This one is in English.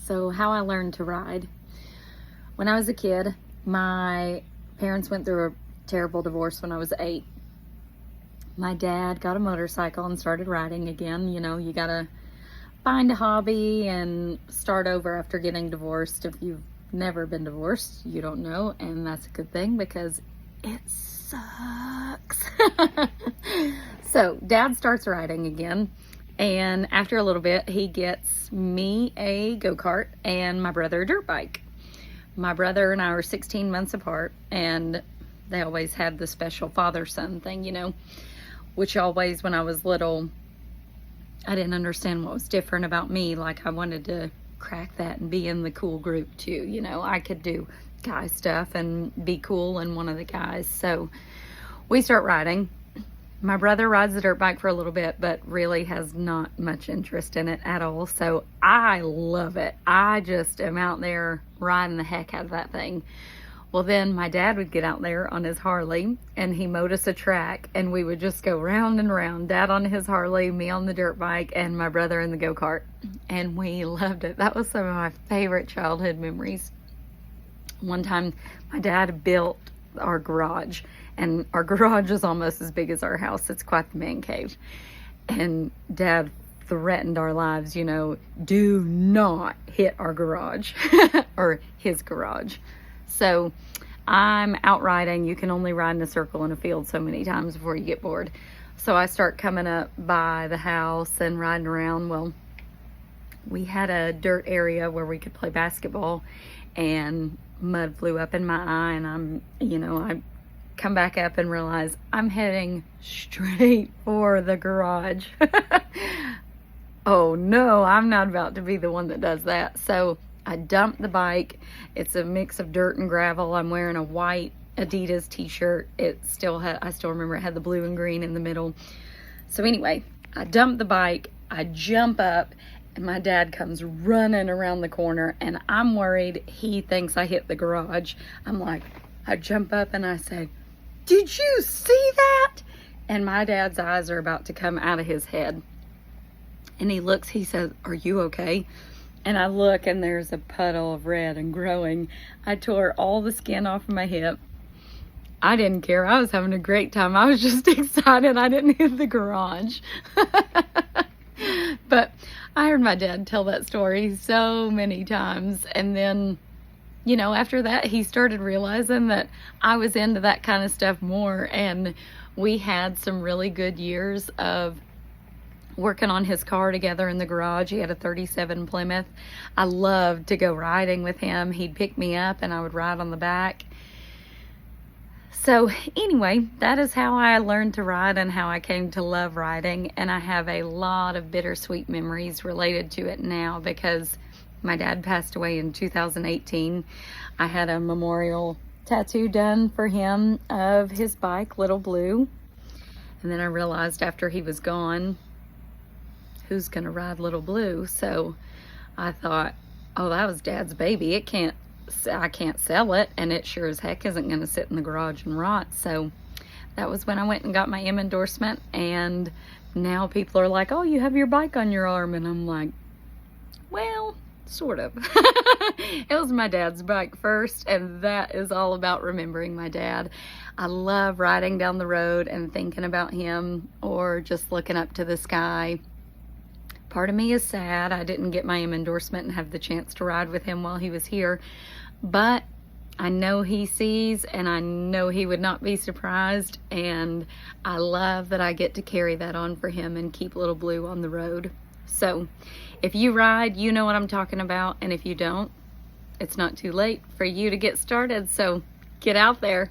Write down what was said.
So how I learned to ride. When I was a kid, my parents went through a terrible divorce when I was 8. My dad got a motorcycle and started riding again. You know, you gotta find a hobby and start over after getting divorced. If you've never been divorced, you don't know, and that's a good thing because it sucks. So Dad starts riding again, and after a little bit he gets me a go-kart and my brother a dirt bike. My brother and I are 16 months apart, and they always had the special father-son thing, you know, which always, when I was little, I didn't understand what was different about me. Like, I wanted to crack that and be in the cool group too. You know, I could do guy stuff and be cool and one of the guys. So we start riding. My brother rides the dirt bike for a little bit, but really has not much interest in it at all. So I love it. I just am out there riding the heck out of that thing. Well, then my dad would get out there on his Harley and he mowed us a track, and we would just go round and round. Dad on his Harley, me on the dirt bike, and my brother in the go-kart. And we loved it. That was some of my favorite childhood memories. One time my dad built our garage, and our garage is almost as big as our house. It's quite the man cave. And Dad threatened our lives, you know, do not hit our garage or his garage. So I'm out riding. You can only ride in a circle in a field so many times before you get bored. So I start coming up by the house and riding around. Well, we had a dirt area where we could play basketball, and mud flew up in my eye, and I come back up and realize I'm heading straight for the garage. Oh no, I'm not about to be the one that does that. So I dumped the bike. It's a mix of dirt and gravel. I'm wearing a white Adidas t-shirt. I still remember it had the blue and green in the middle. So anyway, I dumped the bike, I jump up, and my dad comes running around the corner, and I'm worried he thinks I hit the garage. I'm like, I jump up and I say, "Did you see that?" And my dad's eyes are about to come out of his head. And he looks, he says, "Are you okay?" And I look, and there's a puddle of red and growing. I tore all the skin off of my hip. I didn't care. I was having a great time. I was just excited I didn't hit the garage. But I heard my dad tell that story so many times. And then, you know, after that, he started realizing that I was into that kind of stuff more. And we had some really good years of working on his car together in the garage. He had a 37 Plymouth. I loved to go riding with him. He'd pick me up and I would ride on the back. So anyway, that is how I learned to ride and how I came to love riding. And I have a lot of bittersweet memories related to it now because my dad passed away in 2018. I had a memorial tattoo done for him of his bike, Little Blue. And then I realized after he was gone, who's gonna ride Little Blue? So I thought, oh, that was Dad's baby. I can't sell it, and it sure as heck isn't gonna sit in the garage and rot. So that was when I went and got my M endorsement, and now people are like, "Oh, you have your bike on your arm," and I'm like, well, sort of. It was my dad's bike first, and that is all about remembering my dad. I love riding down the road and thinking about him, or just looking up to the sky. Part of me is sad I didn't get my M endorsement and have the chance to ride with him while he was here, but I know he sees, and I know he would not be surprised, and I love that I get to carry that on for him and keep Little Blue on the road. So if you ride, you know what I'm talking about, and if you don't, it's not too late for you to get started, so get out there.